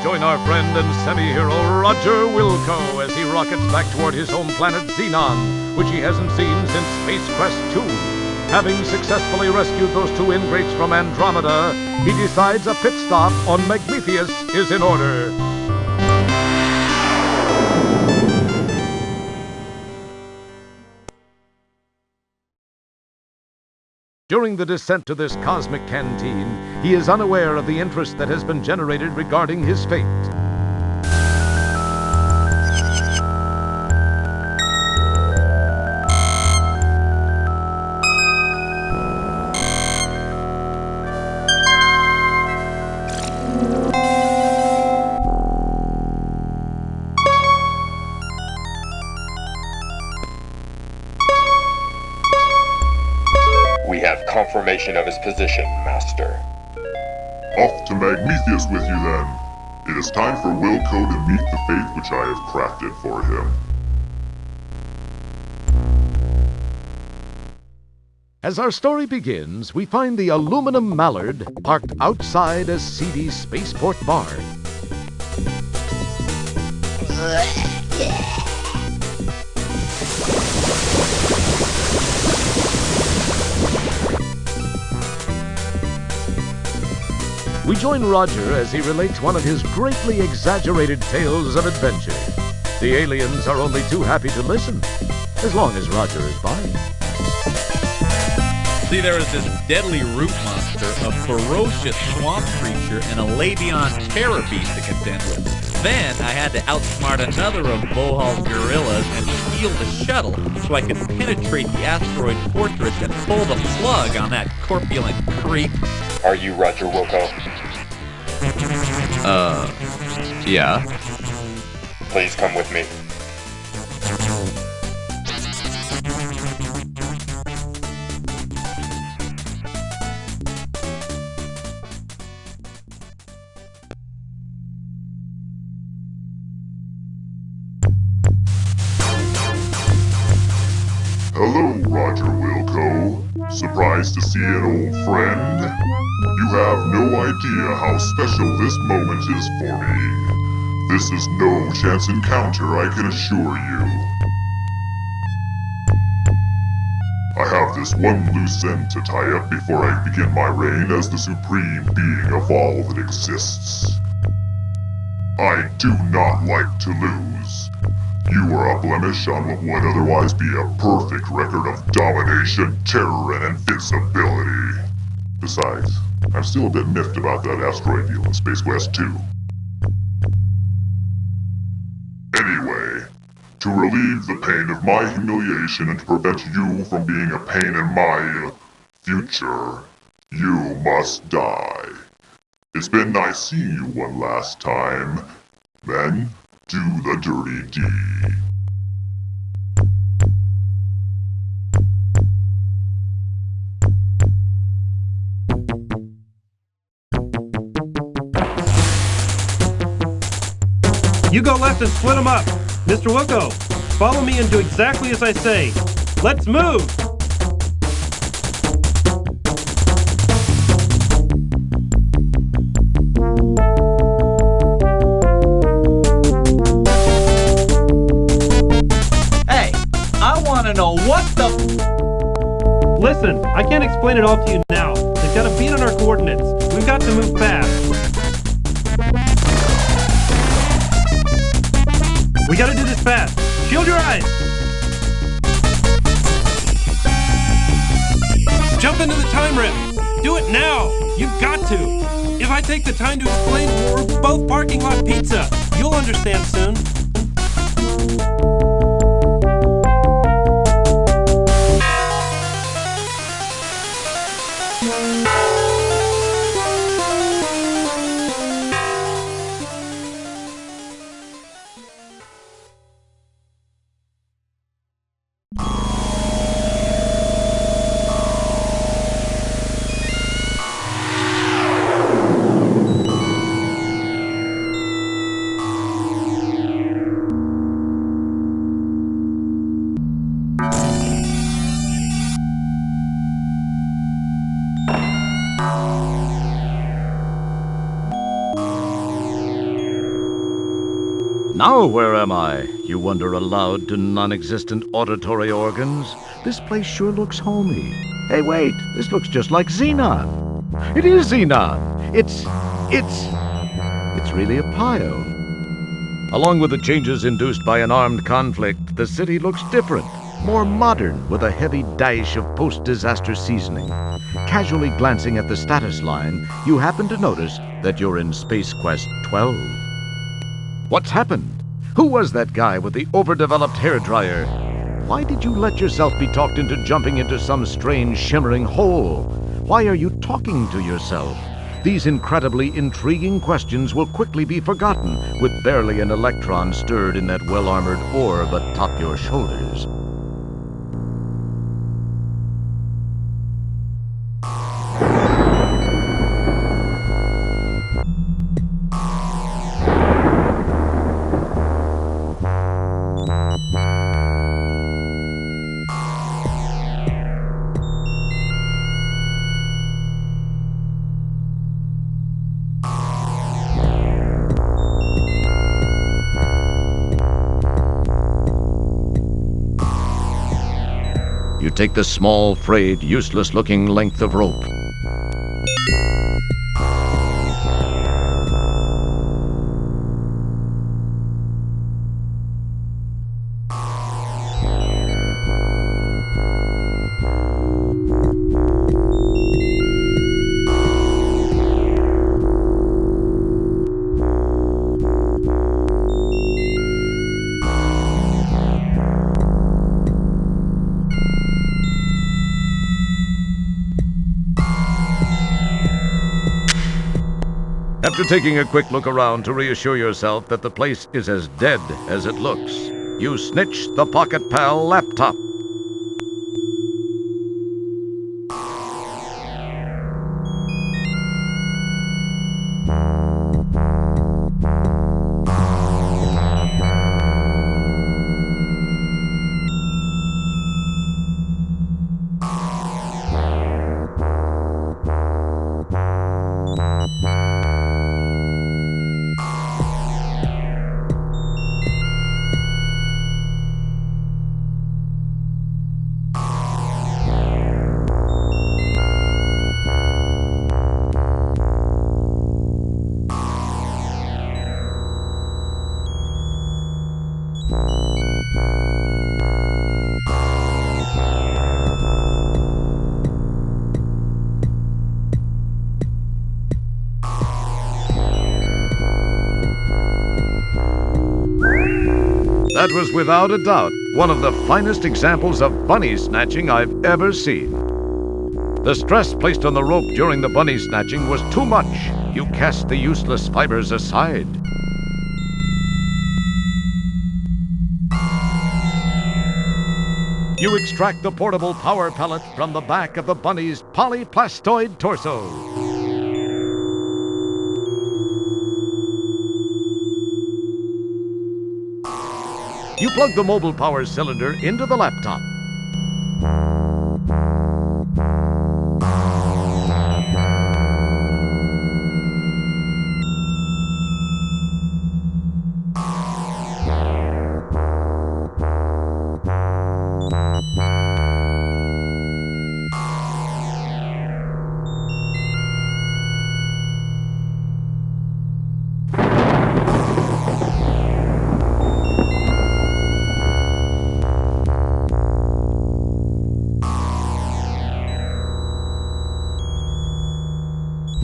Join our friend and semi-hero Roger Wilco as he rockets back toward his home planet Xenon, which he hasn't seen since Space Quest 2. Having successfully rescued those two ingrates from Andromeda, he decides a pit stop on Magmetheus is in order. During the descent to this cosmic canteen, he is unaware of the interest that has been generated regarding his fate. We have confirmation of his position, Master. Off to Magmetheus with you, then. It is time for Wilco to meet the fate which I have crafted for him. As our story begins, we find the aluminum mallard parked outside a seedy spaceport bar. We join Roger as he relates one of his greatly exaggerated tales of adventure. The aliens are only too happy to listen, as long as Roger is by. See, there was this deadly root monster, a ferocious swamp creature, and a Labion terror beast to contend with. Then I had to outsmart another of Bohal's gorillas and steal the shuttle so I could penetrate the asteroid fortress and pull the plug on that corpulent creep. Are you Roger Wilco? Yeah. Please come with me. Hello, Roger Wilco. Surprised to see an old friend? You have no idea how special this moment is for me. This is no chance encounter, I can assure you. I have this one loose end to tie up before I begin my reign as the supreme being of all that exists. I do not like to lose. You are a blemish on what would otherwise be a perfect record of domination, terror, and invincibility. Besides, I'm still a bit miffed about that asteroid deal in Space Quest 2. Anyway, to relieve the pain of my humiliation and to prevent you from being a pain in my future, you must die. It's been nice seeing you one last time. Then, do the dirty deed. You go left and split them up. Mr. Wilco, follow me and do exactly as I say. Let's move! Hey, I want to know what the... Listen, I can't explain it all to you now. They've got a beat on our coordinates. We've got to move fast. We gotta do this fast. Shield your eyes! Jump into the time rip! Do it now! You've got to! If I take the time to explain we're both parking lot pizza, you'll understand soon. Now where am I? You wonder aloud to non-existent auditory organs. This place sure looks homey. Hey, wait, this looks just like Xenon. It is Xenon. It's really a pile. Along with the changes induced by an armed conflict, the city looks different, more modern, with a heavy dash of post-disaster seasoning. Casually glancing at the status line, you happen to notice that you're in Space Quest 12. What's happened? Who was that guy with the overdeveloped hairdryer? Why did you let yourself be talked into jumping into some strange shimmering hole? Why are you talking to yourself? These incredibly intriguing questions will quickly be forgotten with barely an electron stirred in that well-armored orb atop your shoulders. You take the small, frayed, useless-looking length of rope. After taking a quick look around to reassure yourself that the place is as dead as it looks, you snitch the Pocket Pal laptop. That was without a doubt one of the finest examples of bunny snatching I've ever seen. The stress placed on the rope during the bunny snatching was too much. You cast the useless fibers aside. You extract the portable power pellet from the back of the bunny's polyplastoid torso. You plug the mobile power cylinder into the laptop. You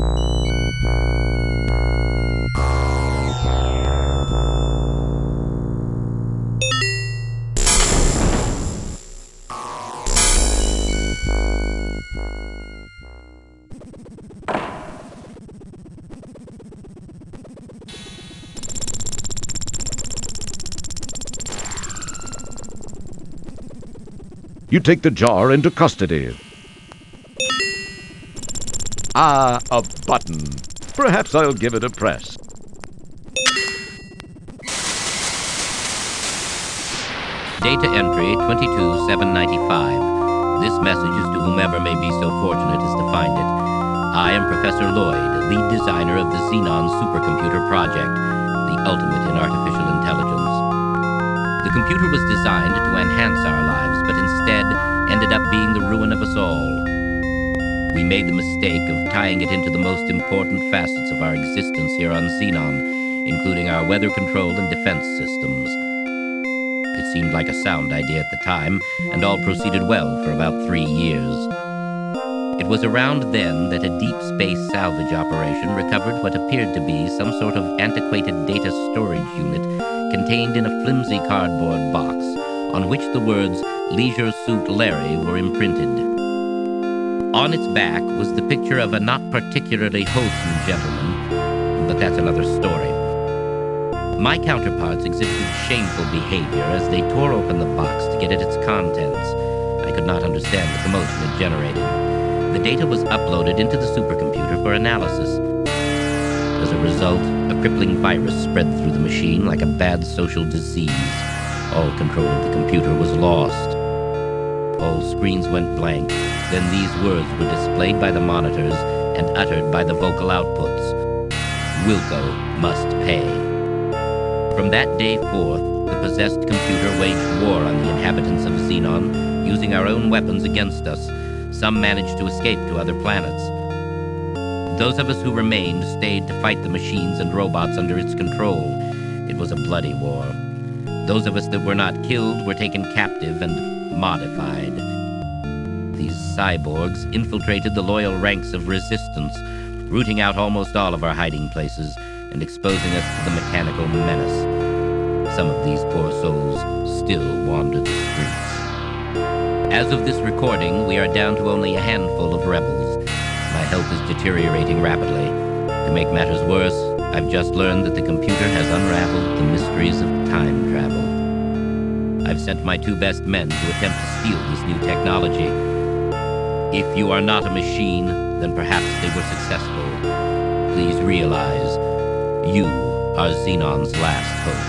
take the jar into custody. Ah, a button. Perhaps I'll give it a press. Data entry 22795. This message is to whomever may be so fortunate as to find it. I am Professor Lloyd, lead designer of the Xenon Supercomputer Project, the ultimate in artificial intelligence. The computer was designed to enhance our lives, but instead ended up being the ruin of us all. We made the mistake of tying it into the most important facets of our existence here on Xenon, including our weather control and defense systems. It seemed like a sound idea at the time, and all proceeded well for about 3 years. It was around then that a deep space salvage operation recovered what appeared to be some sort of antiquated data storage unit contained in a flimsy cardboard box on which the words Leisure Suit Larry were imprinted. On its back was the picture of a not particularly wholesome gentleman, but that's another story. My counterparts exhibited shameful behavior as they tore open the box to get at its contents. I could not understand the commotion it generated. The data was uploaded into the supercomputer for analysis. As a result, a crippling virus spread through the machine like a bad social disease. All control of the computer was lost. All screens went blank. Then these words were displayed by the monitors and uttered by the vocal outputs. Wilco must pay. From that day forth, the possessed computer waged war on the inhabitants of Xenon, using our own weapons against us. Some managed to escape to other planets. Those of us who remained stayed to fight the machines and robots under its control. It was a bloody war. Those of us that were not killed were taken captive and modified. These cyborgs infiltrated the loyal ranks of resistance, rooting out almost all of our hiding places and exposing us to the mechanical menace. Some of these poor souls still wander the streets. As of this recording, we are down to only a handful of rebels. My health is deteriorating rapidly. To make matters worse, I've just learned that the computer has unraveled the mysteries of time travel. I've sent my 2 best men to attempt to steal this new technology. If you are not a machine, then perhaps they were successful. Please realize, you are Xenon's last hope.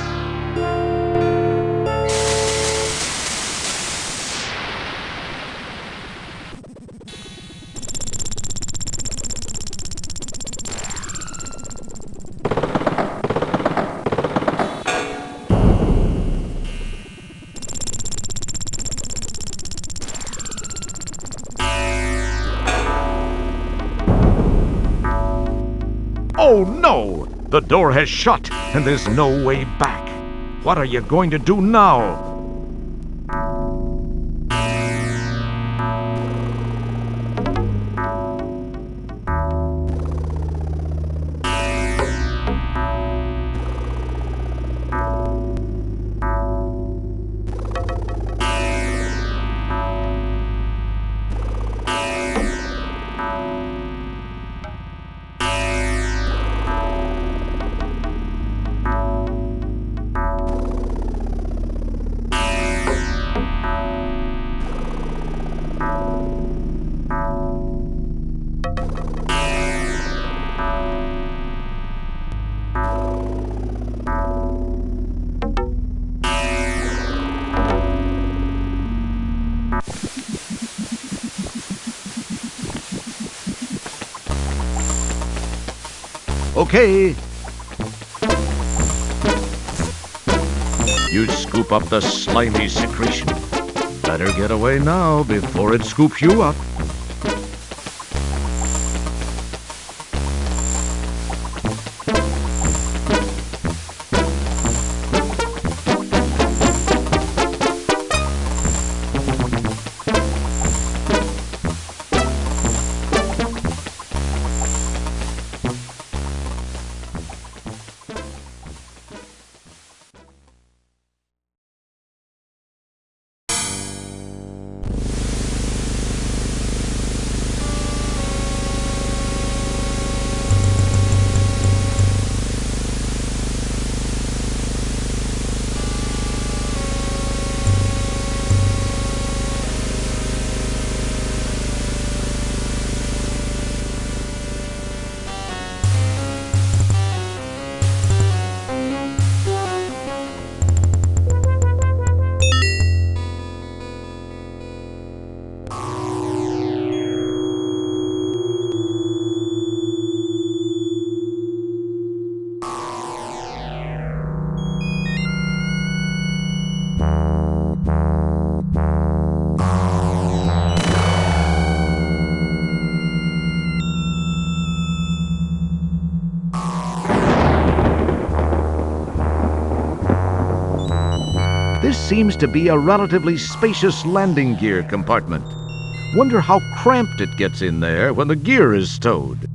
Oh no! The door has shut, and there's no way back. What are you going to do now? Okay. You scoop up the slimy secretion. Better get away now before it scoops you up. seems to be a relatively spacious landing gear compartment. Wonder how cramped it gets in there when the gear is stowed.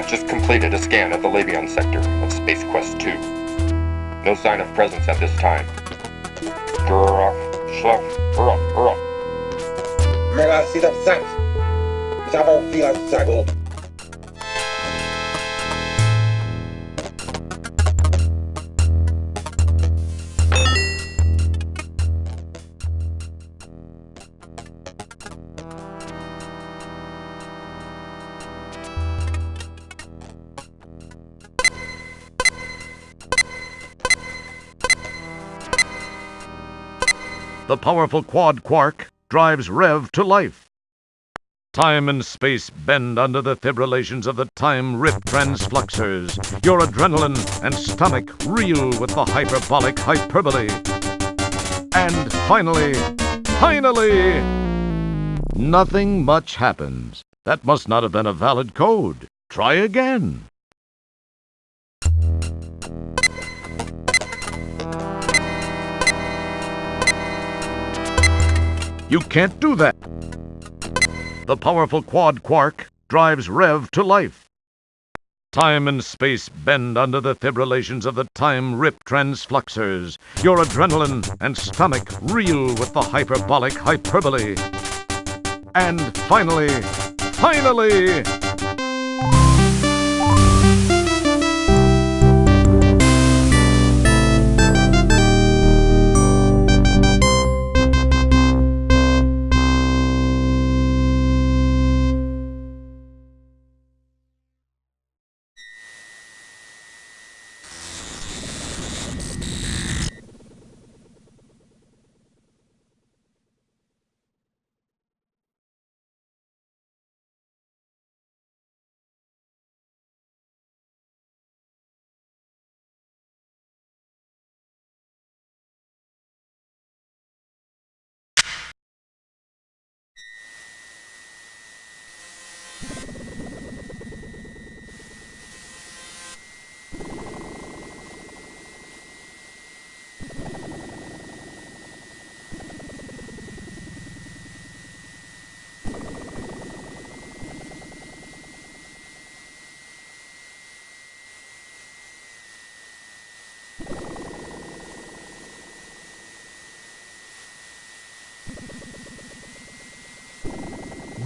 I've just completed a scan of the Labion sector of Space Quest 2. No sign of presence at this time. The powerful quad quark drives Rev to life. Time and space bend under the fibrillations of the time rip transfluxers. Your adrenaline and stomach reel with the hyperbolic hyperbole. And finally, nothing much happens. That must not have been a valid code. Try again. You can't do that. The powerful quad quark drives Rev to life. Time and space bend under the fibrillations of the time rip transfluxers. Your adrenaline and stomach reel with the hyperbolic hyperbole. And finally,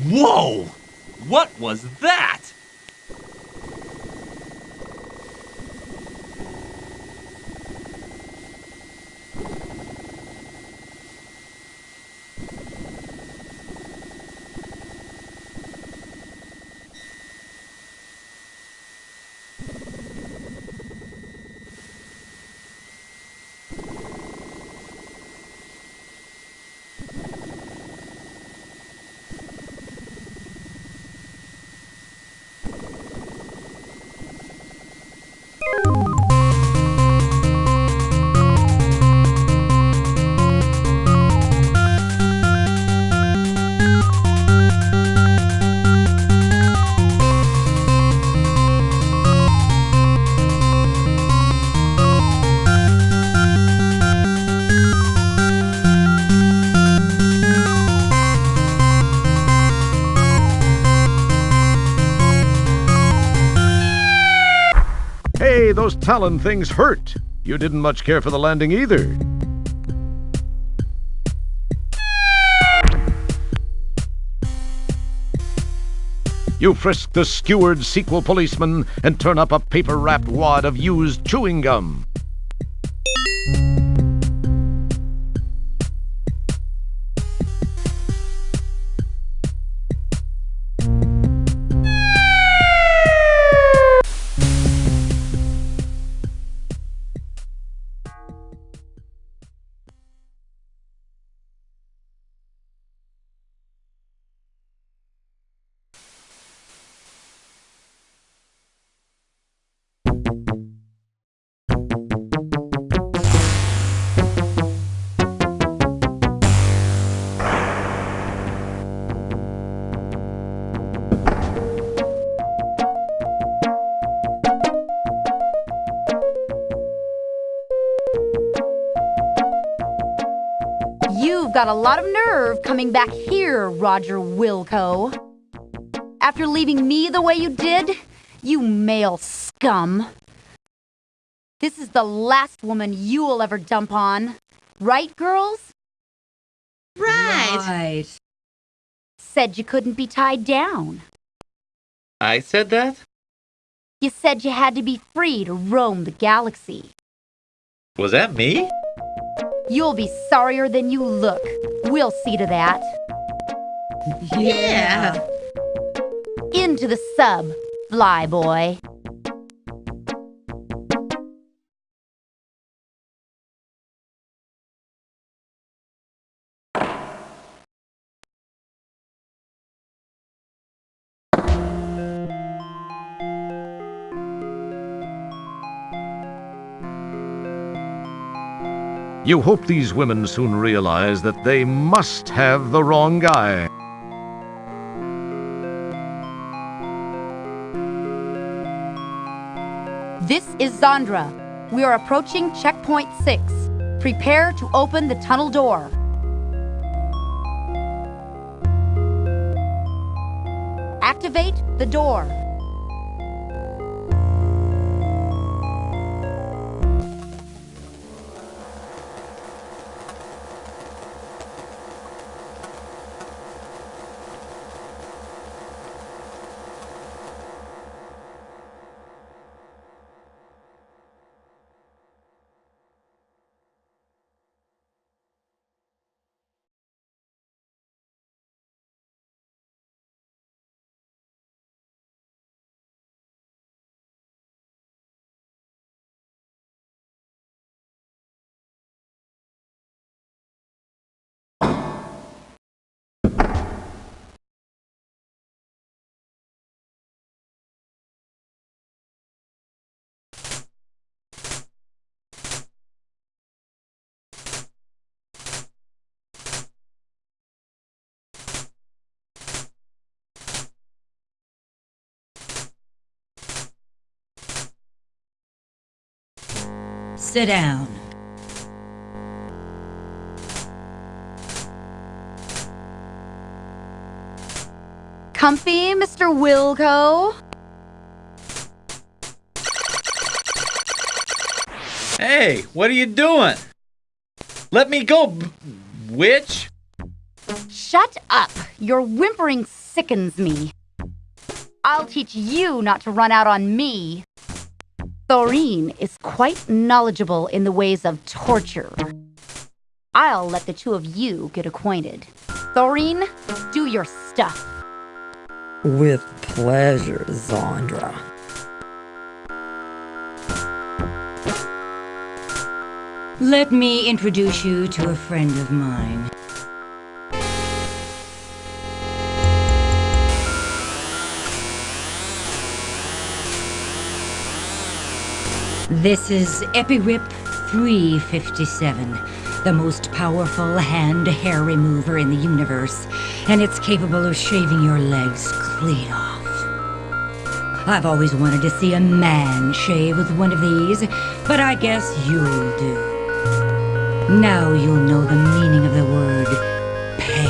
Whoa! What was that? those Talon things hurt. You didn't much care for the landing either. You frisk the skewered sequel policeman and turn up a paper-wrapped wad of used chewing gum. You've got a lot of nerve coming back here, Roger Wilco. After leaving me the way you did, you male scum. This is the last woman you'll ever dump on. Right, girls? Right. Said you couldn't be tied down. I said that? You said you had to be free to roam the galaxy. Was that me? You'll be sorrier than you look. We'll see to that. Yeah. Into the sub, flyboy. You hope these women soon realize that they must have the wrong guy. This is Zandra. We are approaching checkpoint 6. Prepare to open the tunnel door. Activate the door. Sit down. Comfy, Mr. Wilco? Hey, what are you doing? Let me go, witch! Shut up! Your whimpering sickens me. I'll teach you not to run out on me. Thorine is quite knowledgeable in the ways of torture. I'll let the two of you get acquainted. Thorine, do your stuff. With pleasure, Zandra. Let me introduce you to a friend of mine. This is Epirip 357, the most powerful hand-hair remover in the universe, and it's capable of shaving your legs clean off. I've always wanted to see a man shave with one of these, but I guess you'll do. Now you'll know the meaning of the word pain.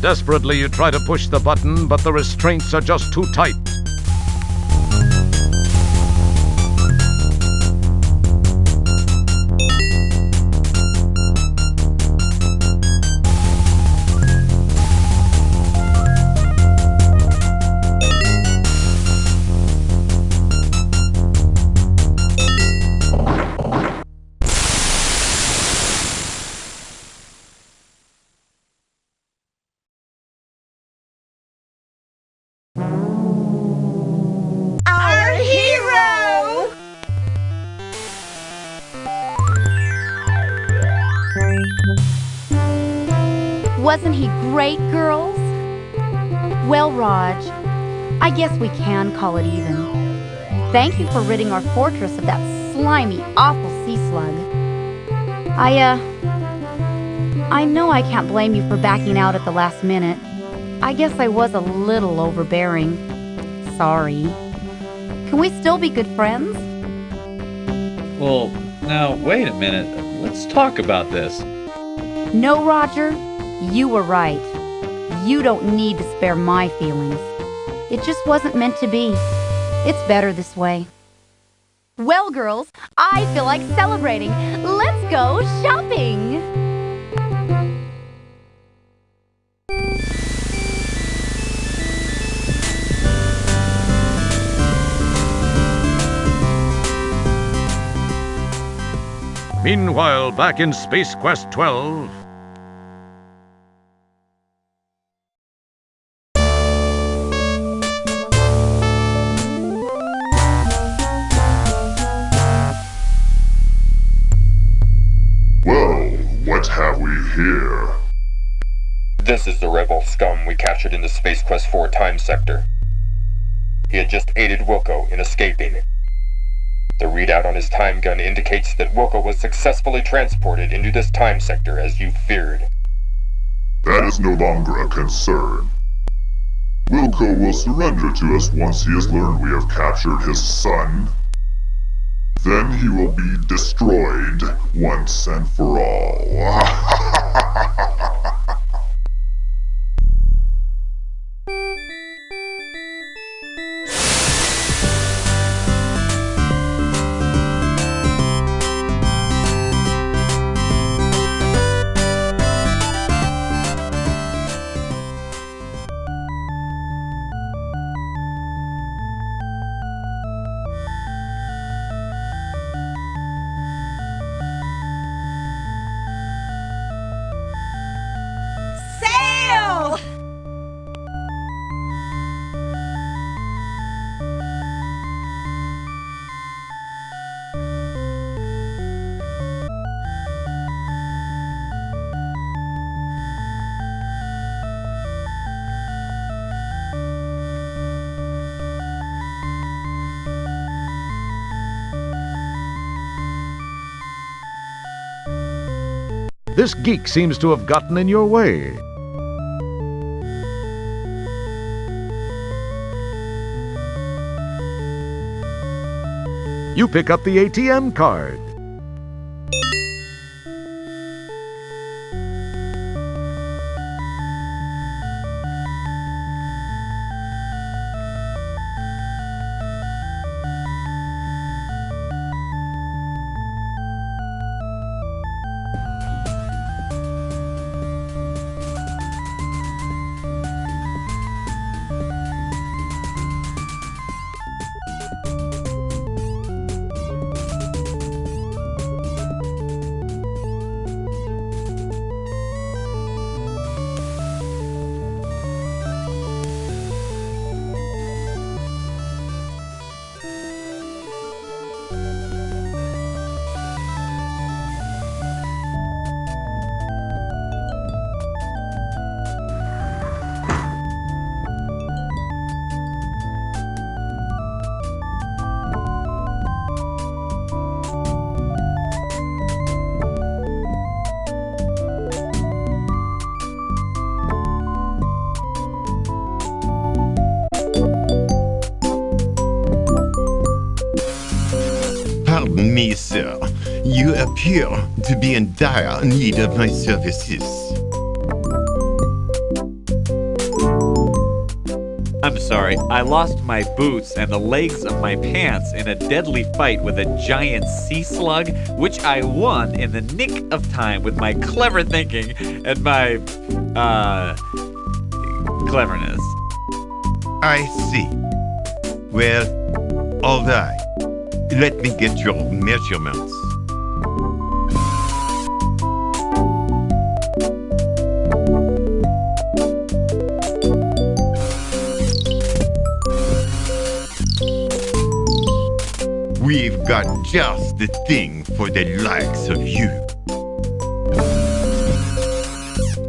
Desperately, you try to push the button, but the restraints are just too tight. Our hero! Wasn't he great, girls? Well, Raj, I guess we can call it even. Thank you for ridding our fortress of that slimy, awful sea slug. I know I can't blame you for backing out at the last minute. I guess I was a little overbearing. Sorry. Can we still be good friends? Well, now, wait a minute. Let's talk about this. No, Roger. You were right. You don't need to spare my feelings. It just wasn't meant to be. It's better this way. Well, girls, I feel like celebrating. Let's go shopping! Meanwhile, back in Space Quest 12... Well, what have we here? This is the rebel scum we captured in the Space Quest 4 time sector. He had just aided Wilco in escaping. The readout on his time gun indicates that Wilco was successfully transported into this time sector as you feared. That is no longer a concern. Wilco will surrender to us once he has learned we have captured his son. Then he will be destroyed once and for all. Sail! This geek seems to have gotten in your way. You pick up the ATM card. Pardon me, sir. You appear to be in dire need of my services. sorry. I lost my boots and the legs of my pants in a deadly fight with a giant sea slug, which I won in the nick of time with my clever thinking and my, cleverness. I see. Well, all right. Let me get your measurements. We've got just the thing for the likes of you.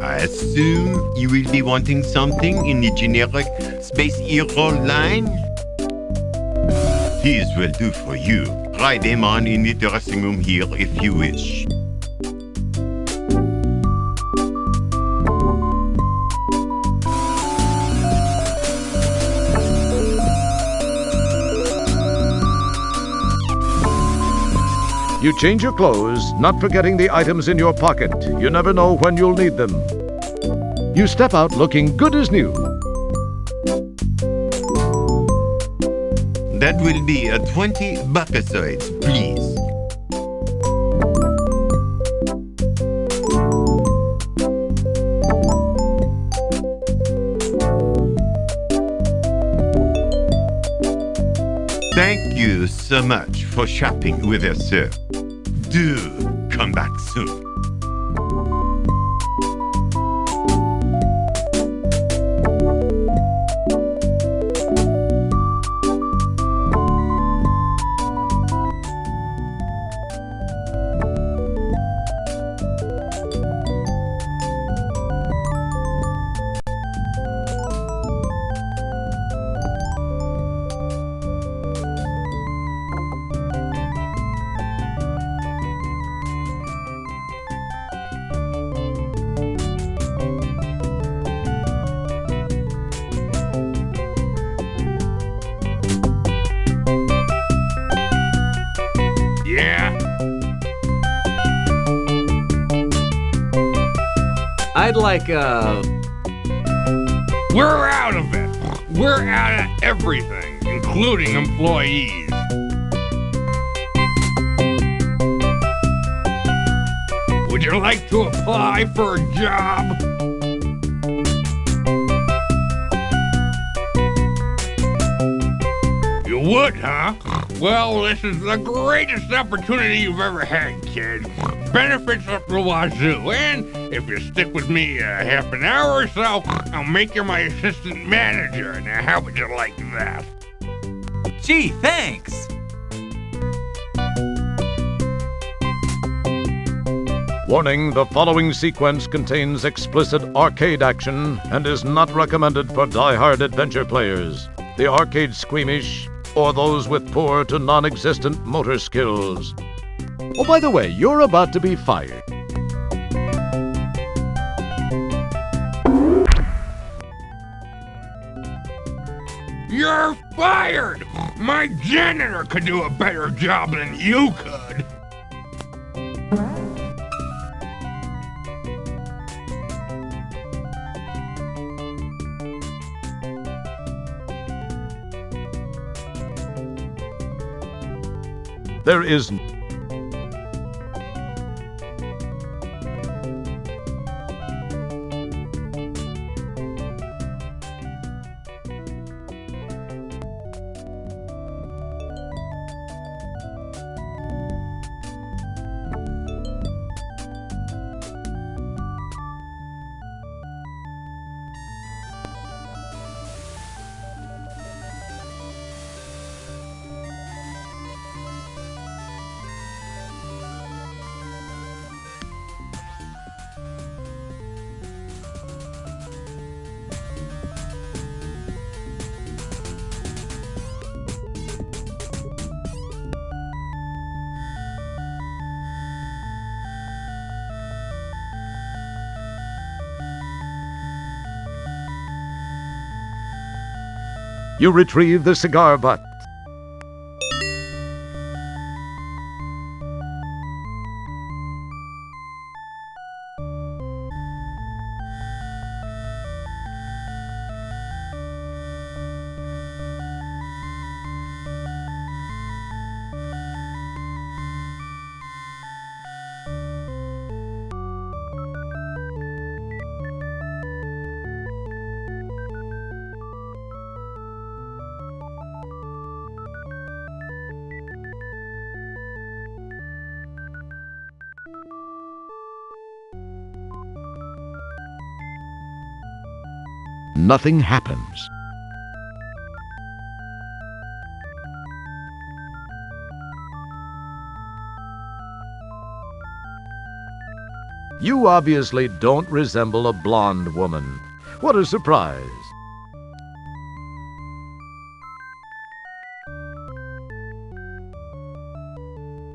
I assume you will be wanting something in the generic Space Hero line? These will do for you. Try them on in the dressing room here if you wish. You change your clothes, not forgetting the items in your pocket. You never know when you'll need them. You step out looking good as new. That will be a 20 buckasoids, please. Thank you so much for shopping with us, sir. Do come back soon. I'd like, We're out of it. We're out of everything, including employees. Would you like to apply for a job? You would, huh? Well, this is the greatest opportunity you've ever had, kid. Benefits up the wazoo, and if you stick with me half an hour or so, I'll make you my assistant manager. Now, how would you like that? Gee, thanks. Warning, the following sequence contains explicit arcade action and is not recommended for die-hard adventure players, the arcade squeamish, or those with poor to non-existent motor skills. Oh, by the way, you're about to be fired. You're fired! My janitor could do a better job than you could. There is You retrieve the cigar butt. nothing happens. You obviously don't resemble a blonde woman. What a surprise.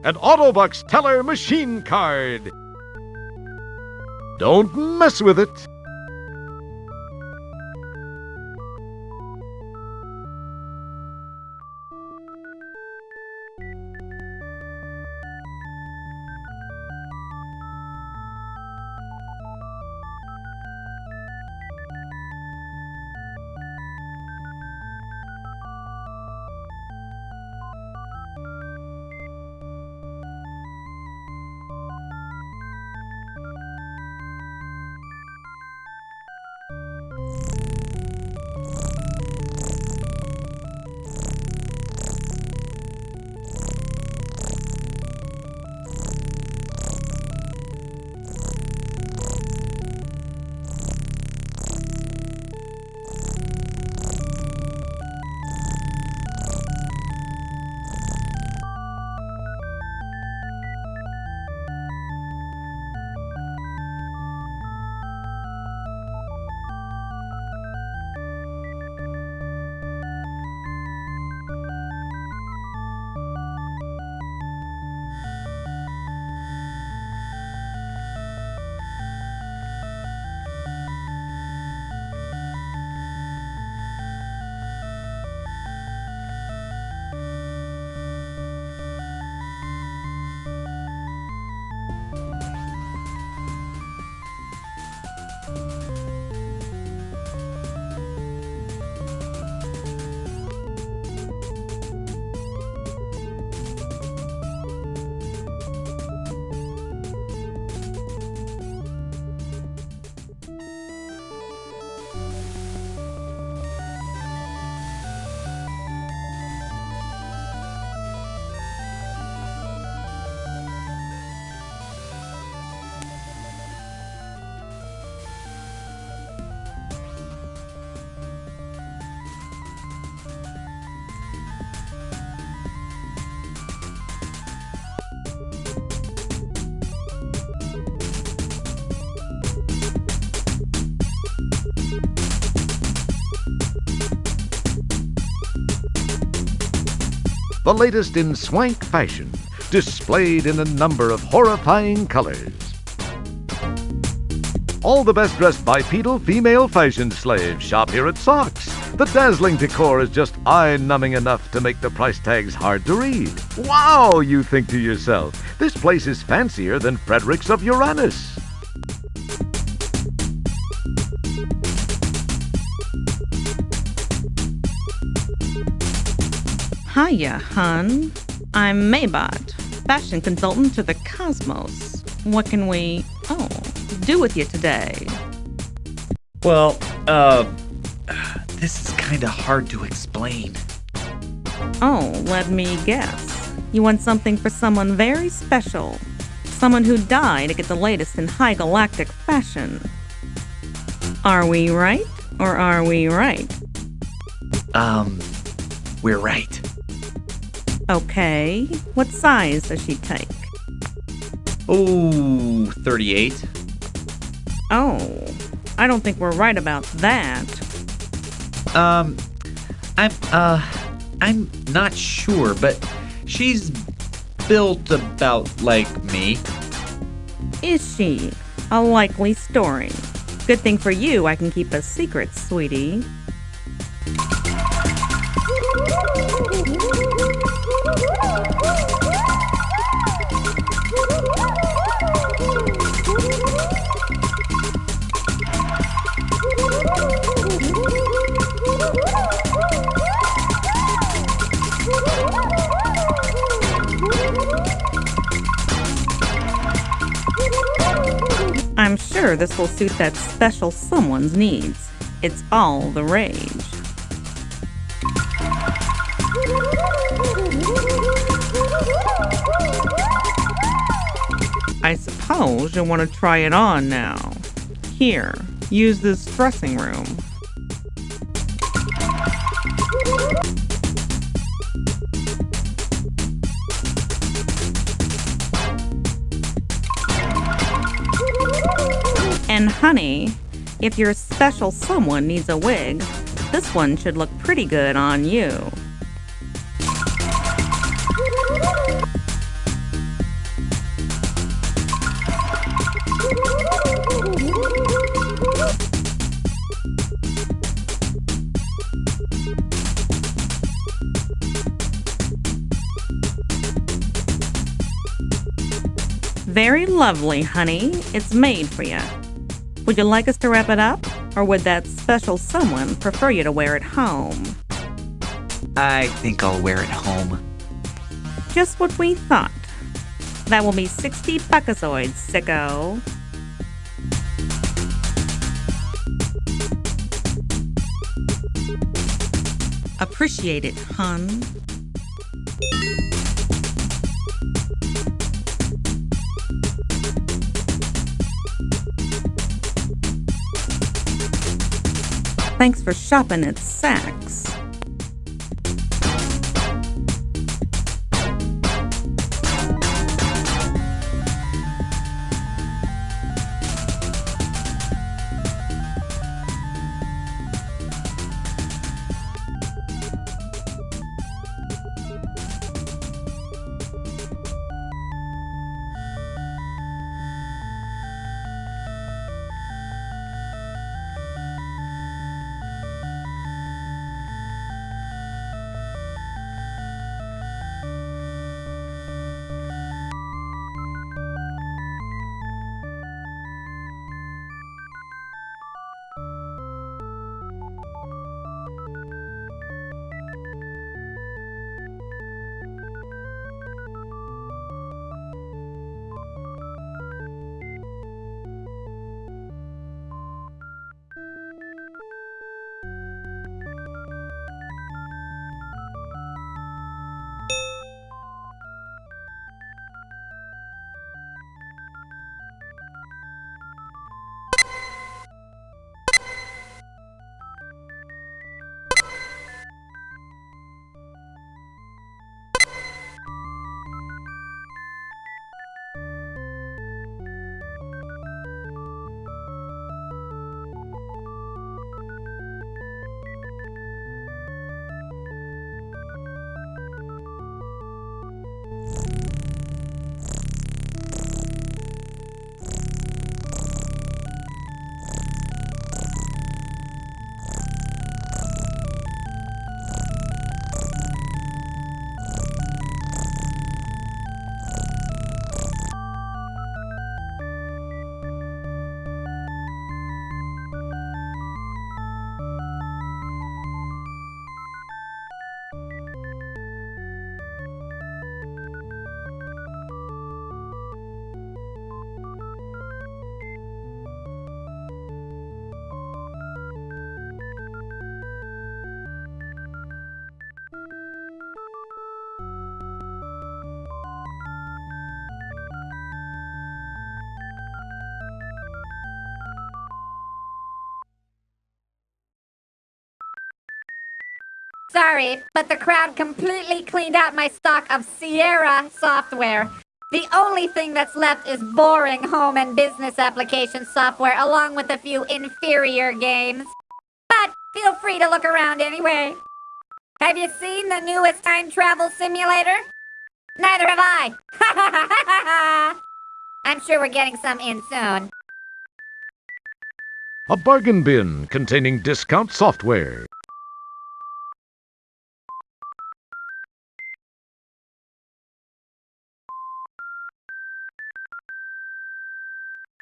An Autobucks Teller machine card. Don't mess with it. The latest in swank fashion, displayed in a number of horrifying colors. All the best dressed bipedal female fashion slaves shop here at Socks. The dazzling decor is just eye-numbing enough to make the price tags hard to read. Wow, you think to yourself, this place is fancier than Fredericks of Uranus. Hiya, hun. I'm Maybot, fashion consultant to the cosmos. What can we, do with you today? Well, this is kinda hard to explain. Oh, let me guess. You want something for someone very special. Someone who died to get the latest in high galactic fashion. Are we right, or are we right? We're right. Okay, what size does she take? Oh, 38. Oh, I don't think we're right about that. I'm not sure, but she's built about like me. Is she? A likely story. Good thing for you, I can keep a secret, sweetie. I'm sure this will suit that special someone's needs. It's all the rage. I suppose you'll want to try it on now. Here, use this dressing room. And honey, if your special someone needs a wig, this one should look pretty good on you. Very lovely, honey. It's made for you. Would you like us to wrap it up? Or would that special someone prefer you to wear it home? I think I'll wear it home. Just what we thought. That will be 60 buckazoids, sicko. Appreciate it, hun. Thanks for shopping at Saks. Sorry, but the crowd completely cleaned out my stock of Sierra software. The only thing that's left is boring home and business application software along with a few inferior games. But feel free to look around anyway. Have you seen the newest time travel simulator? Neither have I. I'm sure we're getting some in soon. A bargain bin containing discount software.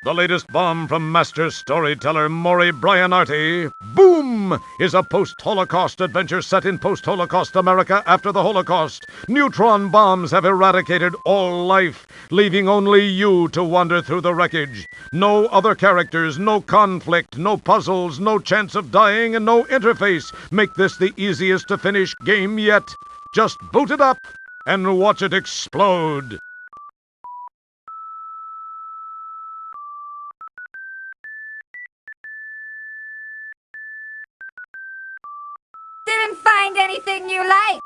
The latest bomb from master storyteller Maury Bryanarty, Boom, is a post-Holocaust adventure set in post-Holocaust America after the Holocaust. Neutron bombs have eradicated all life, leaving only you to wander through the wreckage. No other characters, no conflict, no puzzles, no chance of dying, and no interface make this the easiest to finish game yet. Just boot it up and watch it explode. Didn't find anything you like.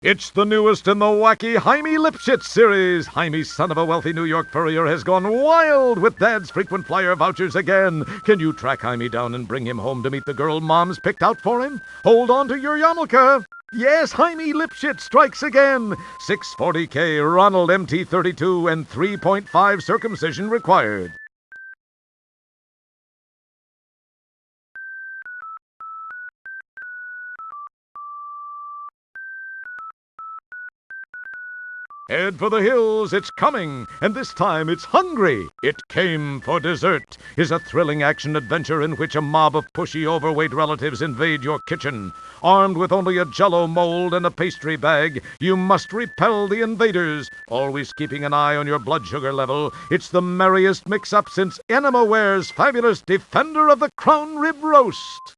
It's the newest in the wacky Jaime Lipschitz series. Jaime, son of a wealthy New York furrier, has gone wild with Dad's frequent flyer vouchers again. Can you track Jaime down and bring him home to meet the girl Mom's picked out for him? Hold on to your yarmulke. Yes, Jaime Lipschitz strikes again. 640K, Ronald MT32, and 3.5 circumcision required. Head for the hills, it's coming, and this time it's hungry. It Came for Dessert is a thrilling action-adventure in which a mob of pushy, overweight relatives invade your kitchen. Armed with only a Jell-O mold and a pastry bag, you must repel the invaders, always keeping an eye on your blood sugar level. It's the merriest mix-up since Enemoware's fabulous Defender of the Crown Rib Roast.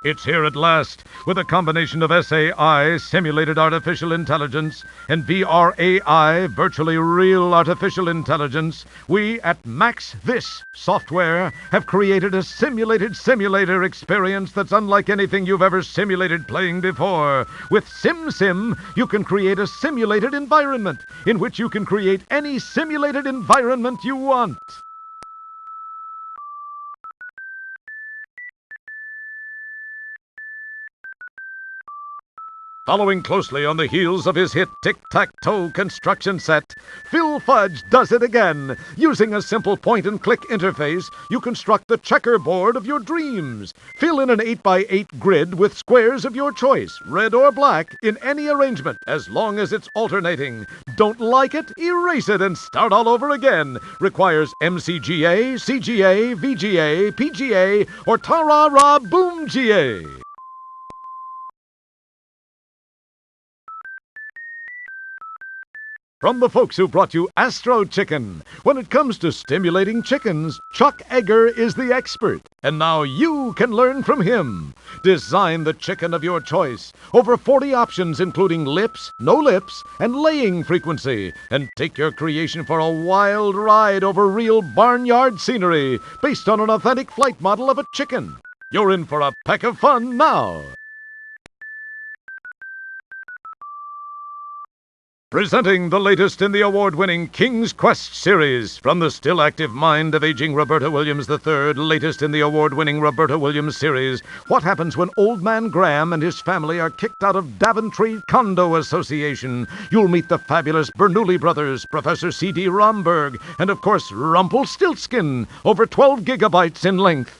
It's here at last, with a combination of SAI, Simulated Artificial Intelligence, and VRAI, Virtually Real Artificial Intelligence. We at Max This Software have created a simulated simulator experience that's unlike anything you've ever simulated playing before. With SimSim, you can create a simulated environment in which you can create any simulated environment you want. Following closely on the heels of his hit tic-tac-toe construction set, Phil Fudge does it again. Using a simple point-and-click interface, you construct the checkerboard of your dreams. Fill in an 8x8 grid with squares of your choice, red or black, in any arrangement, as long as it's alternating. Don't like it? Erase it and start all over again. Requires MCGA, CGA, VGA, PGA, or Ta-ra-ra-boom-GA. From the folks who brought you Astro Chicken. When it comes to stimulating chickens, Chuck Egger is the expert. And now you can learn from him. Design the chicken of your choice. Over 40 options including lips, no lips, and laying frequency. And take your creation for a wild ride over real barnyard scenery based on an authentic flight model of a chicken. You're in for a peck of fun now. Presenting the latest in the award-winning King's Quest series, from the still active mind of aging Roberta Williams III, latest in the award-winning Roberta Williams series, what happens when Old Man Graham and his family are kicked out of Daventry Condo Association? You'll meet the fabulous Bernoulli brothers, Professor C.D. Romberg, and of course Rumpelstiltskin, over 12 gigabytes in length.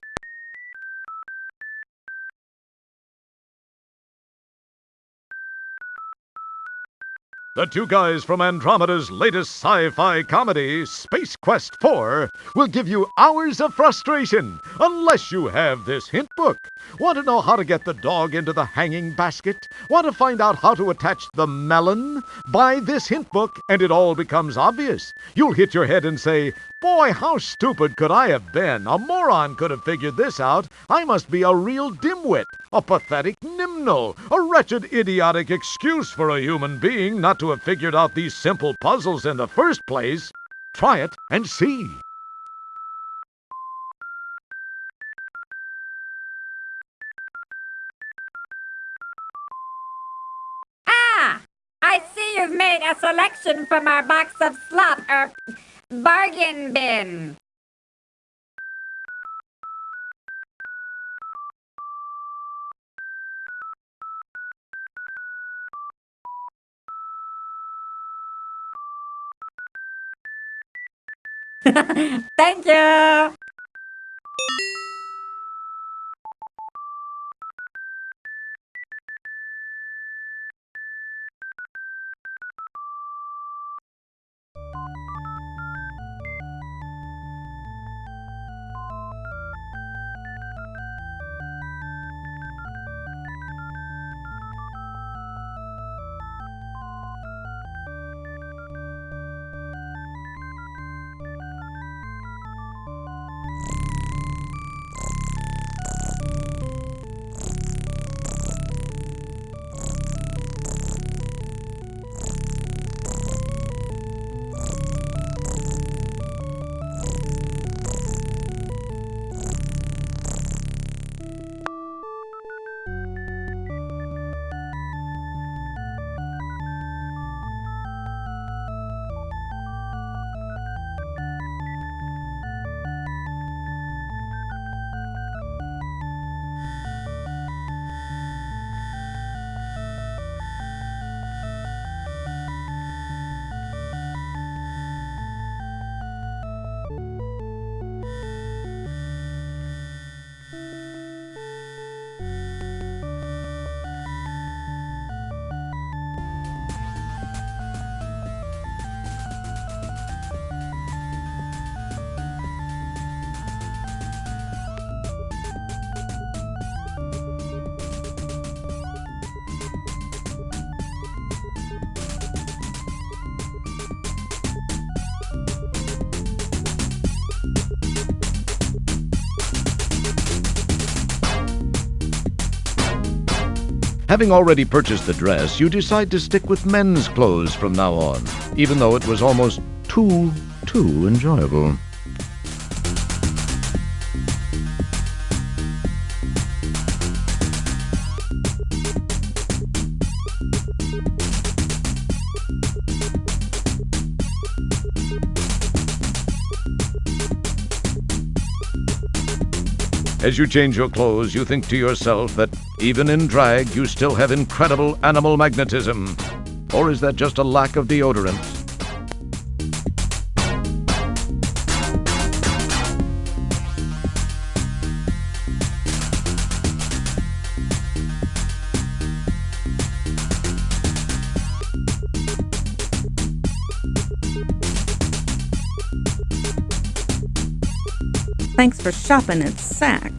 The two guys from Andromeda's latest sci-fi comedy, Space Quest 4, will give you hours of frustration unless you have this hint book. Want to know how to get the dog into the hanging basket? Want to find out how to attach the melon? Buy this hint book and it all becomes obvious. You'll hit your head and say, "Boy, how stupid could I have been? A moron could have figured this out. I must be a real dimwit, a pathetic nimno, a wretched, idiotic excuse for a human being not to have figured out these simple puzzles in the first place." Try it and see. Ah! I see you've made a selection from our box of slop, bargain bin. Thank you. Having already purchased the dress, you decide to stick with men's clothes from now on, even though it was almost too enjoyable. As you change your clothes, you think to yourself that even in drag, you still have incredible animal magnetism. Or is that just a lack of deodorant? Thanks for shopping at Saks.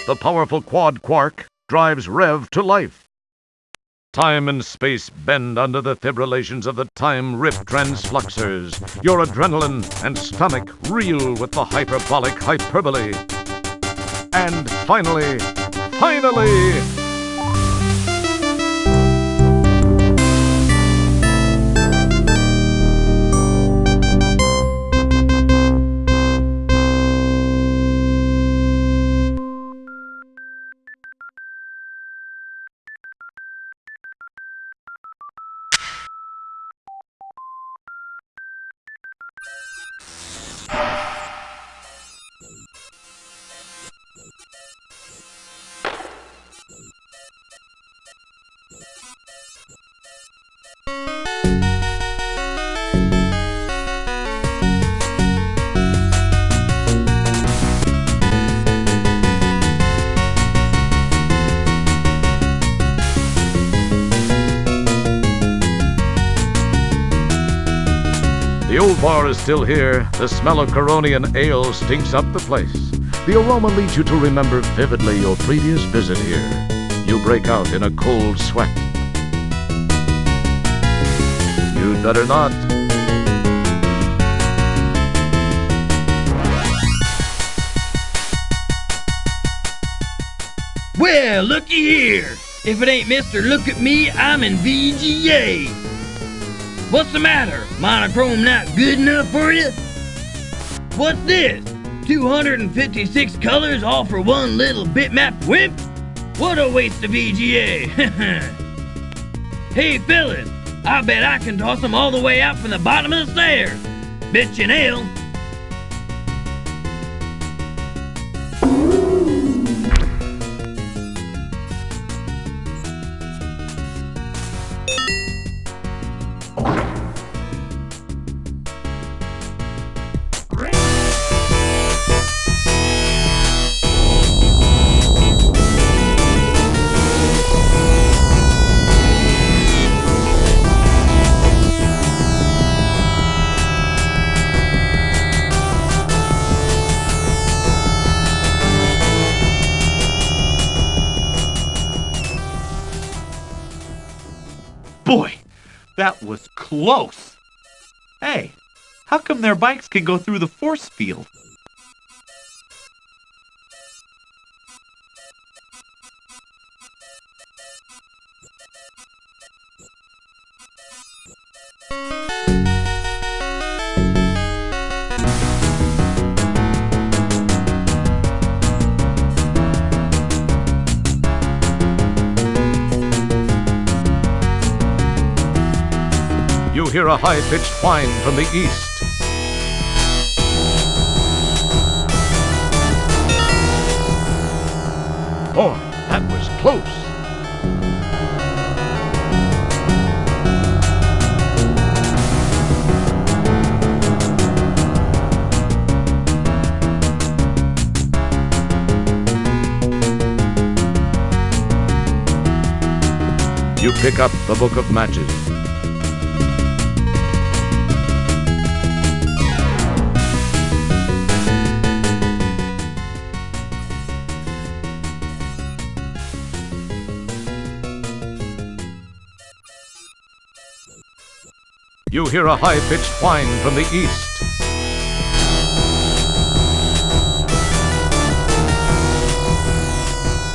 The powerful quad quark drives Rev to life. Time and space bend under the fibrillations of the time rip transfluxers. Your adrenaline and stomach reel with the hyperbolic hyperbole. And finally... The old bar is still here. The smell of Coronian ale stinks up the place. The aroma leads you to remember vividly your previous visit here. You break out in a cold sweat. You'd better not. Well, looky here. If it ain't Mr. Look at Me, I'm in VGA. What's the matter? Monochrome not good enough for you? What's this? 256 colors all for one little bitmap wimp? What a waste of VGA. Hey fellas, I bet I can toss them all the way out from the bottom of the stairs. Bitch and ale. Boy, that was close. Hey, how come their bikes can go through the force field? You hear a high-pitched whine from the east. Oh, that was close. You pick up the book of matches. You hear a high-pitched whine from the east.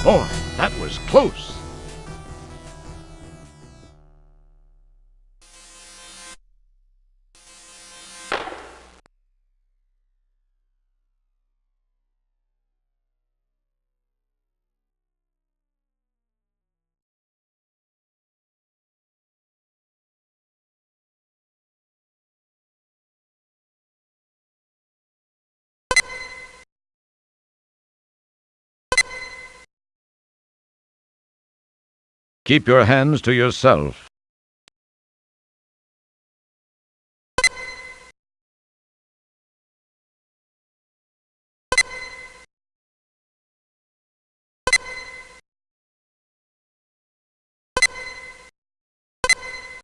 Boy, that was close. Keep your hands to yourself.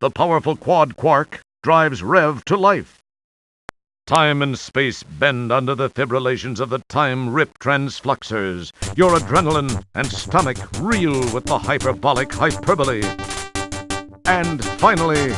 The powerful quad quark drives Rev to life. Time and space bend under the fibrillations of the time-rip transfluxers. Your adrenaline and stomach reel with the hyperbolic hyperbole. And finally...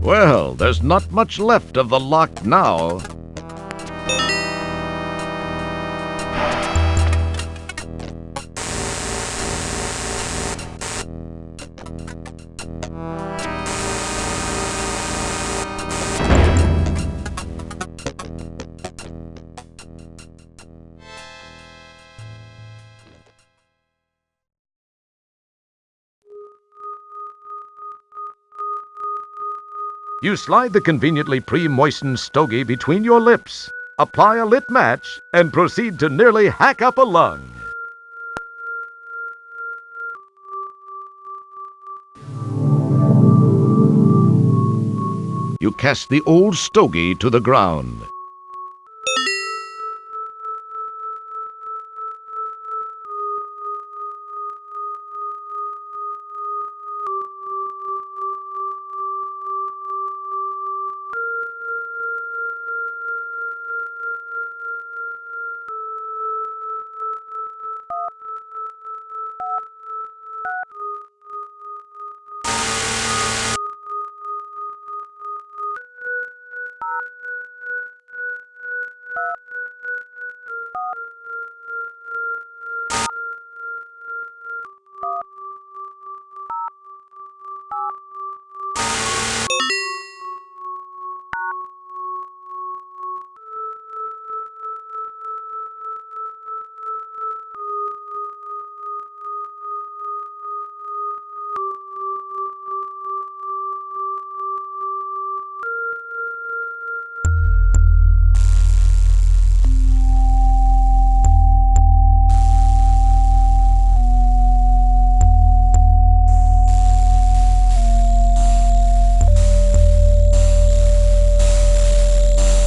Well, there's not much left of the lock now. You slide the conveniently pre-moistened stogie between your lips, apply a lit match, and proceed to nearly hack up a lung. You cast the old stogie to the ground.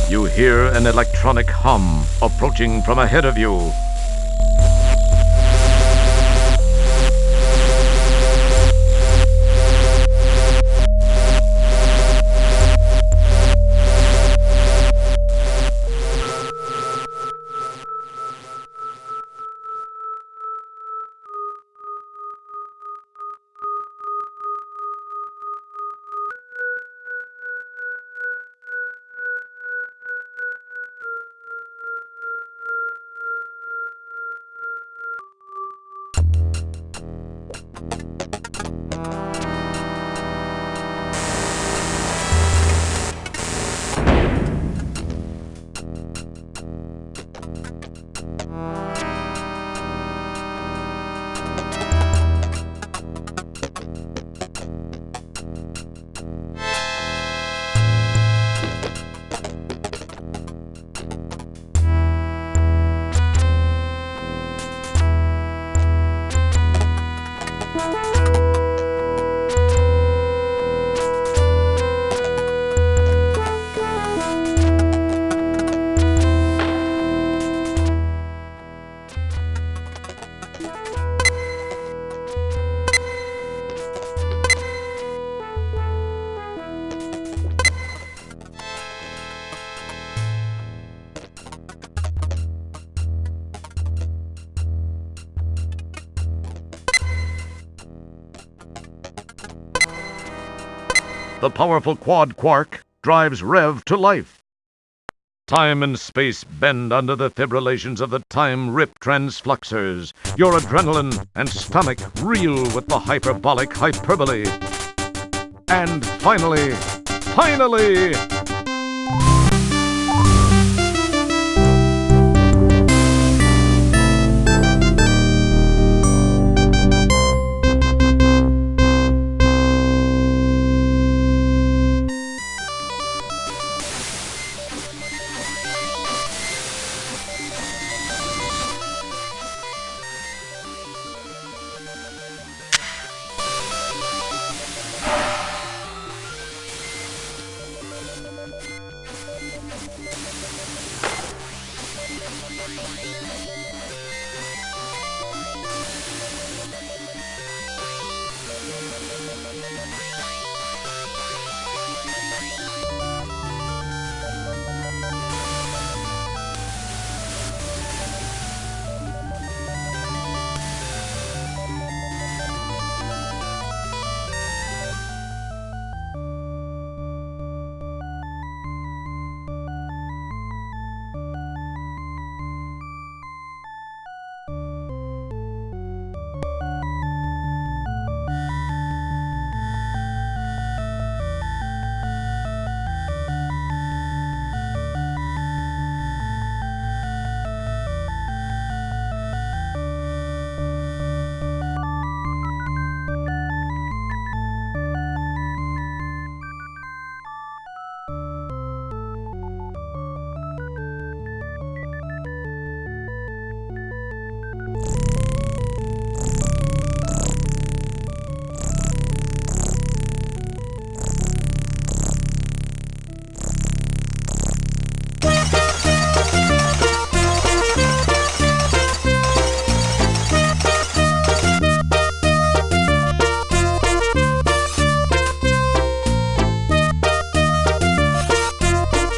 You hear an electronic hum approaching from ahead of you. the powerful quad quark drives Rev to life. Time and space bend under the fibrillations of the time-rip transfluxers. Your adrenaline and stomach reel with the hyperbolic hyperbole. And finally...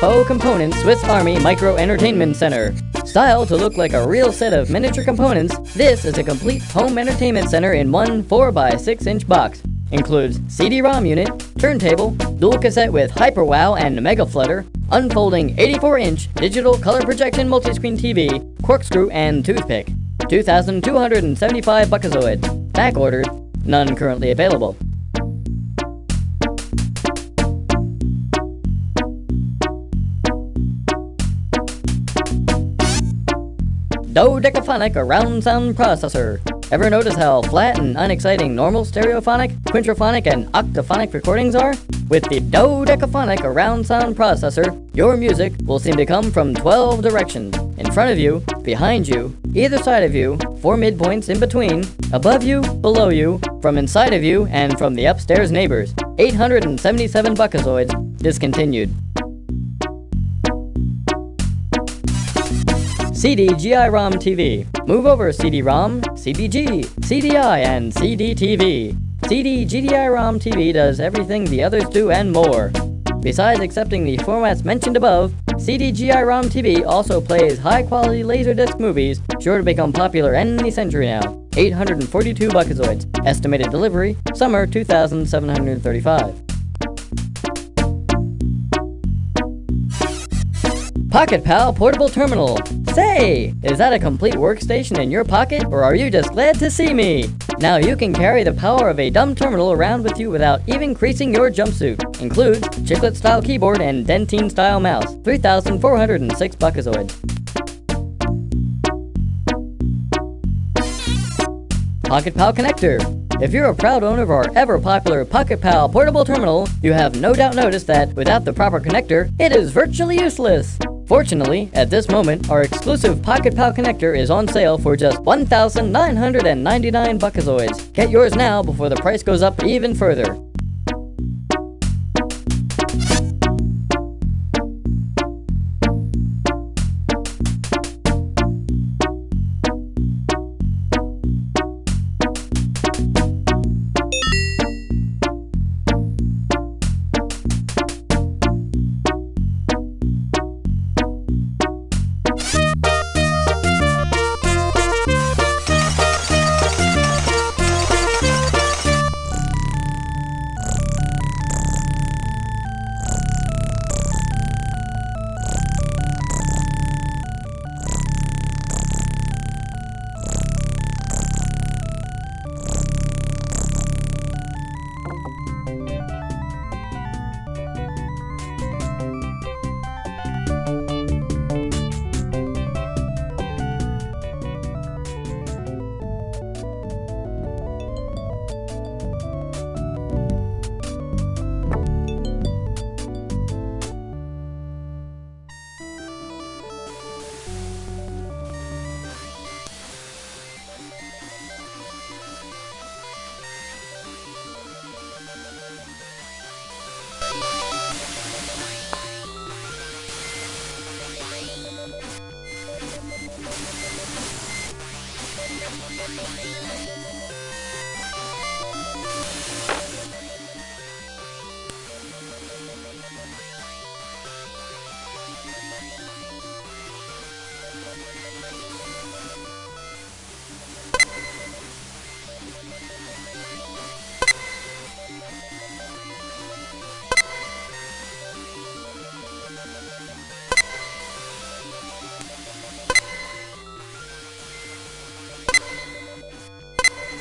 Poe Components Swiss Army Micro Entertainment Center. Styled to look like a real set of miniature components, this is a complete home entertainment center in one 4x6-inch box. Includes CD-ROM unit, turntable, dual cassette with Hyper Wow and Mega Flutter, unfolding 84-inch digital color projection multiscreen TV, corkscrew and toothpick. 2,275 Buckazoids. Back ordered, none currently available. Dodecaphonic Around Sound Processor. Ever notice how flat and unexciting normal stereophonic, quintrophonic, and octophonic recordings are? With the Dodecaphonic Around Sound Processor, your music will seem to come from 12 directions. In front of you, behind you, either side of you, 4 midpoints in between, above you, below you, from inside of you, and from the upstairs neighbors. 877 Buckazoids, discontinued. CD-GI-ROM TV. Move over CD-ROM, CDG, CDI, and CD-TV. CD-GDI-ROM TV does everything the others do and more. Besides accepting the formats mentioned above, CD-GI-ROM TV also plays high-quality Laserdisc movies, sure to become popular any century now. 842 Buckazoids. Estimated delivery, summer 2735. Pocket Pal Portable Terminal. Say, is that a complete workstation in your pocket, or are you just glad to see me? Now you can carry the power of a dumb terminal around with you without even creasing your jumpsuit. Includes chiclet-style keyboard and dentine-style mouse. 3,406 Buckazoids. Pocket Pal Connector. If you're a proud owner of our ever-popular Pocket Pal Portable Terminal, you have no doubt noticed that without the proper connector, it is virtually useless. Fortunately, at this moment, our exclusive Pocket Pal connector is on sale for just 1,999 Buckazoids. Get yours now before the price goes up even further.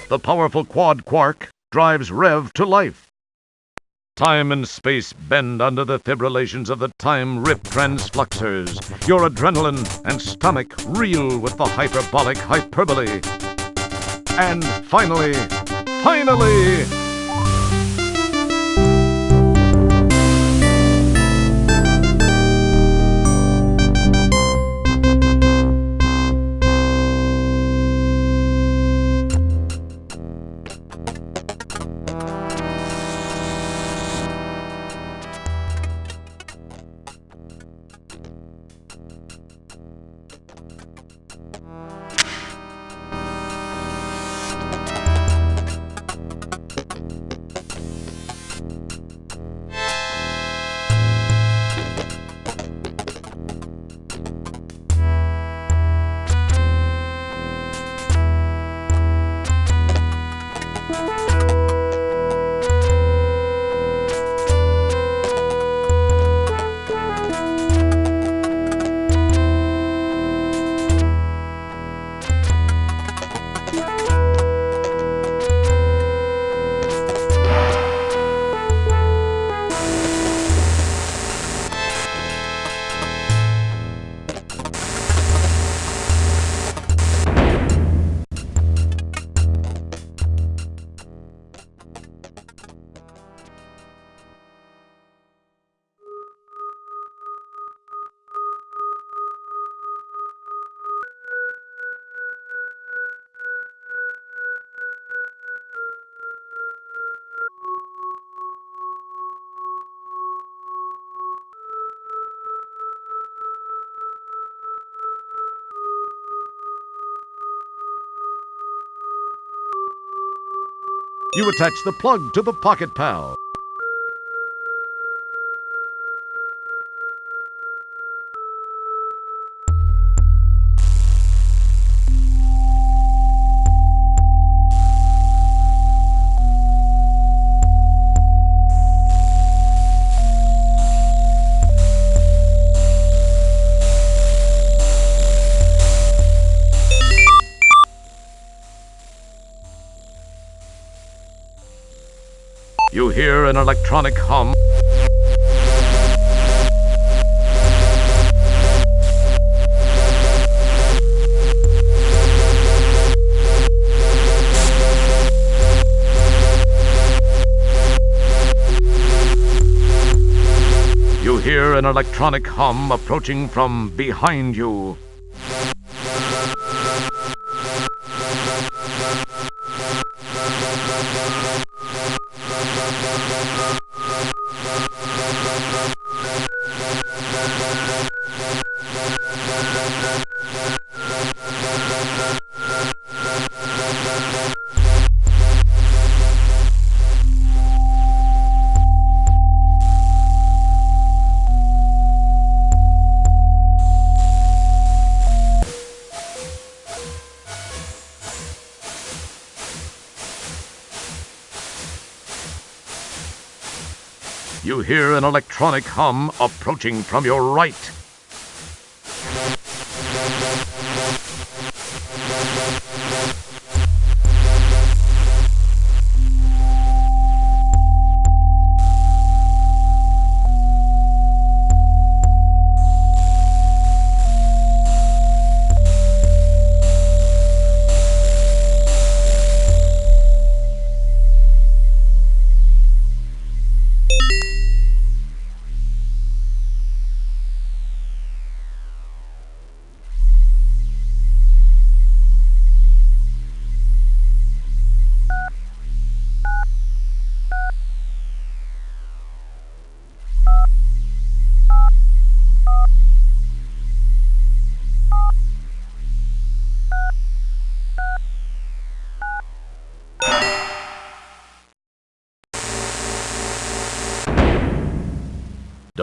The powerful quad quark drives Rev to life. Time and space bend under the fibrillations of the time rip transfluxers. Your adrenaline and stomach reel with the hyperbolic hyperbole. And finally, you attach the plug to the Pocket Pal. You hear an electronic hum. You hear an electronic hum approaching from behind you. You hear an electronic hum approaching from your right.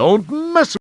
Don't mess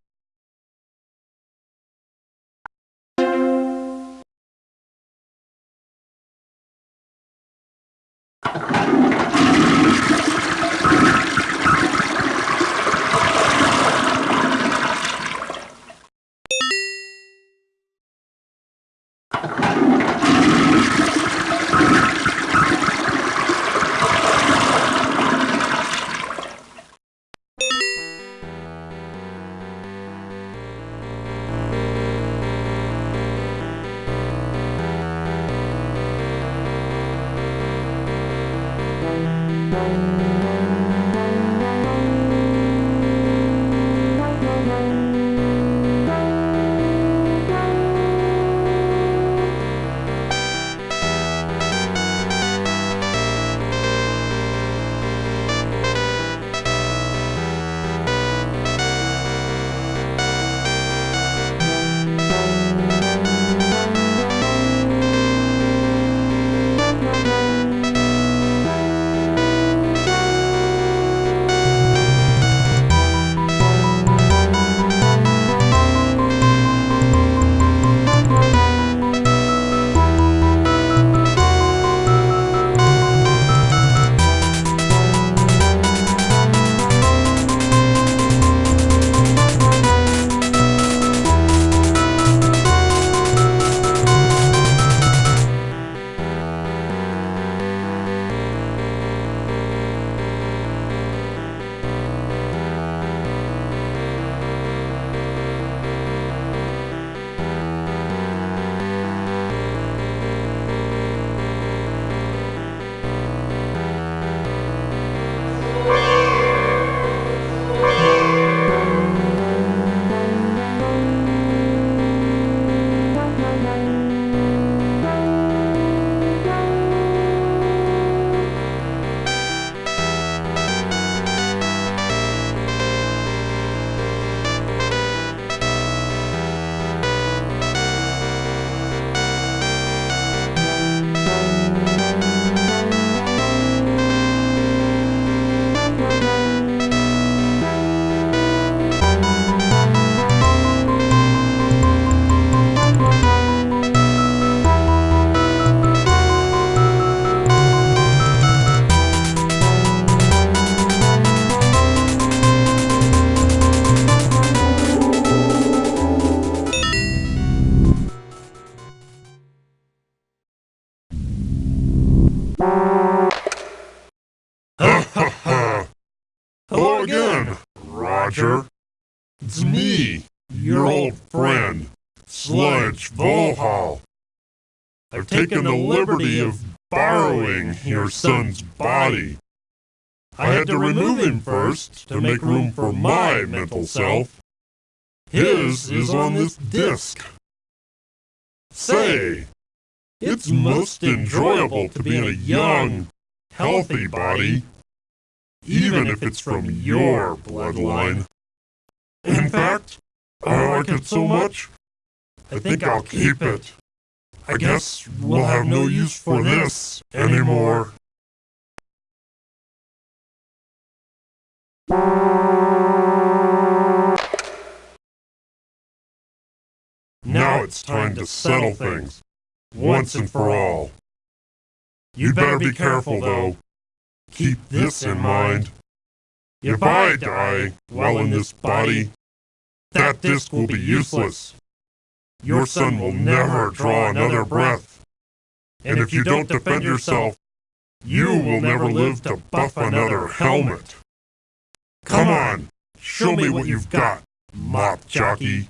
Hello again, Roger. It's me, your old friend, Sludge Volhall. I've taken the liberty of borrowing your son's body. I had to remove him first to make room for my mental self. His is on this disc. Say, it's most enjoyable to be in a young, healthy body, even if it's from your bloodline. In fact, I like it so much, I think I'll keep it. I guess we'll have no use for this anymore. Now it's time to settle things, once and for all. You'd better be careful, though. Keep this in mind. If I die while in this body, that disc will be useless. Your son will never draw another breath. And if you don't defend yourself, you will never live to buff another helmet. Come on, show me what you've got, mop jockey.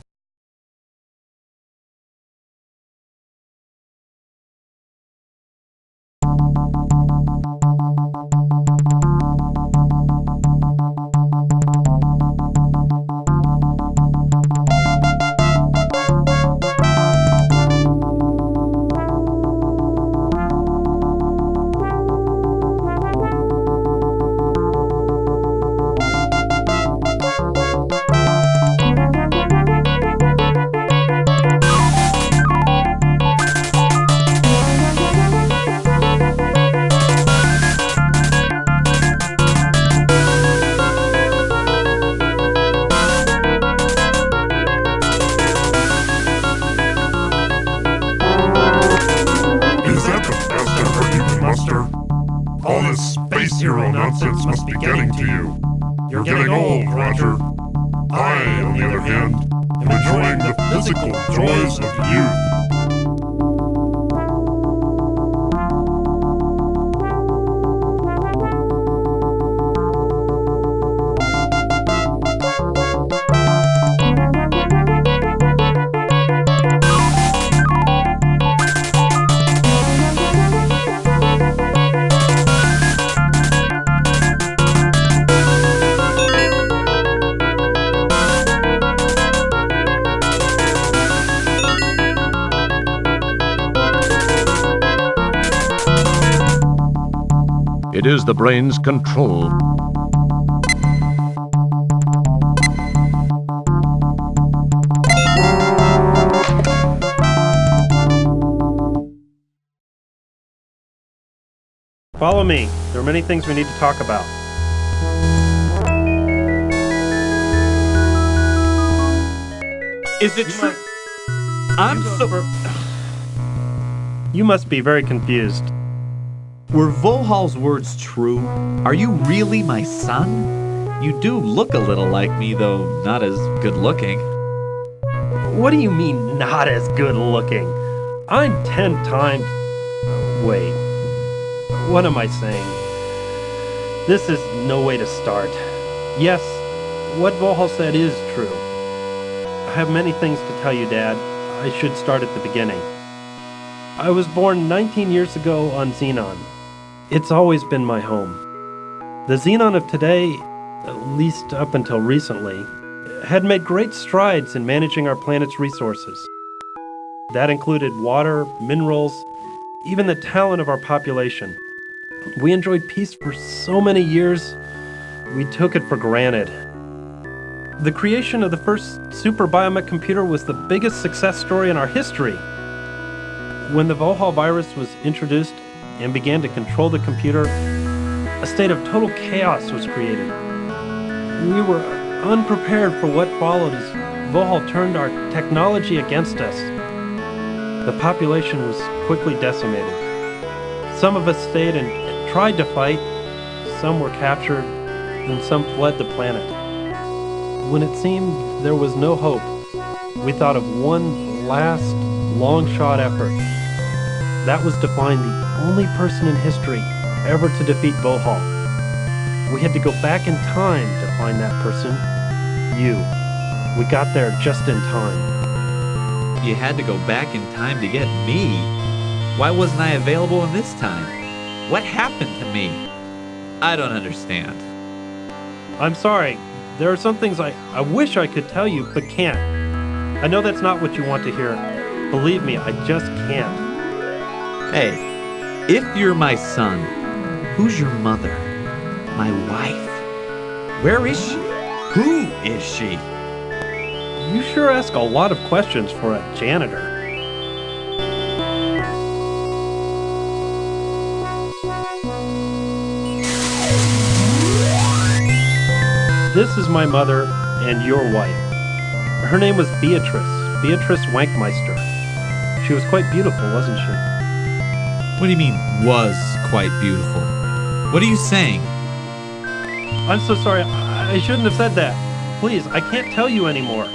vitamins must be getting to you. You're getting old, Roger. I, on the other hand, am enjoying the physical joys of youth. It is the brain's control. Follow me. There are many things we need to talk about. Is it true? I'm so... You must be very confused. Were Volhal's words true? Are you really my son? You do look a little like me, though not as good looking. What do you mean, not as good looking? I'm 10 times... Wait. What am I saying? This is no way to start. Yes, what Volhal said is true. I have many things to tell you, Dad. I should start at the beginning. I was born 19 years ago on Xenon. It's always been my home. The Xenon of today, at least up until recently, had made great strides in managing our planet's resources. That included water, minerals, even the talent of our population. We enjoyed peace for so many years, we took it for granted. The creation of the first super biomech computer was the biggest success story in our history. When the Volhal virus was introduced and began to control the computer, a state of total chaos was created. We were unprepared for what followed as Volhal turned our technology against us. The population was quickly decimated. Some of us stayed and tried to fight, some were captured, and some fled the planet. When it seemed there was no hope, we thought of one last, long-shot effort. That was to find the only person in history ever to defeat Volhal. We had to go back in time to find that person. You. We got there just in time. You had to go back in time to get me? Why wasn't I available in this time? What happened to me? I don't understand. I'm sorry. There are some things I wish I could tell you, but can't. I know that's not what you want to hear. Believe me, I just can't. Hey, if you're my son, who's your mother? My wife? Where is she? Who is she? You sure ask a lot of questions for a janitor. This is my mother and your wife. Her name was Beatrice Wankmeister. She was quite beautiful, wasn't she? What do you mean, was quite beautiful? What are you saying? I'm so sorry. I shouldn't have said that. Please, I can't tell you anymore.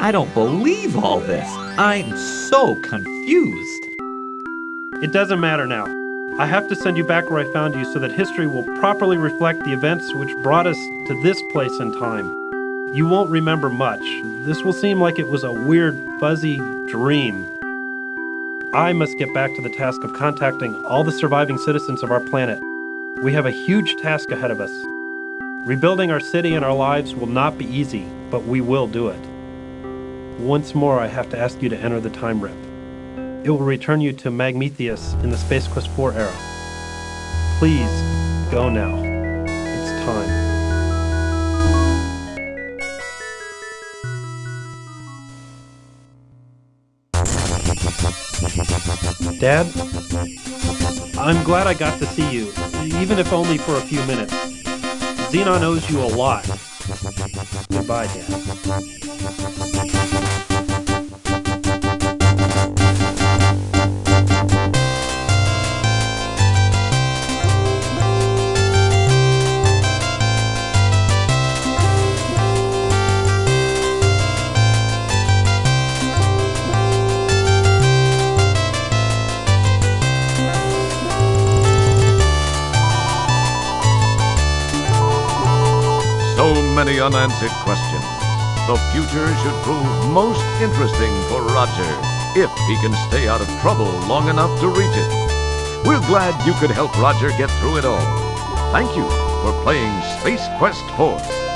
I don't believe all this. I'm so confused. It doesn't matter now. I have to send you back where I found you so that history will properly reflect the events which brought us to this place in time. You won't remember much. This will seem like it was a weird, fuzzy dream. I must get back to the task of contacting all the surviving citizens of our planet. We have a huge task ahead of us. Rebuilding our city and our lives will not be easy, but we will do it. Once more, I have to ask you to enter the time rip. It will return you to Magmetheus in the Space Quest 4 era. Please, go now. It's time. Dad, I'm glad I got to see you, even if only for a few minutes. Xenon owes you a lot. Goodbye, Dad. many unanswered questions. The future should prove most interesting for Roger if he can stay out of trouble long enough to reach it. We're glad you could help Roger get through it all. Thank you for playing Space Quest Force.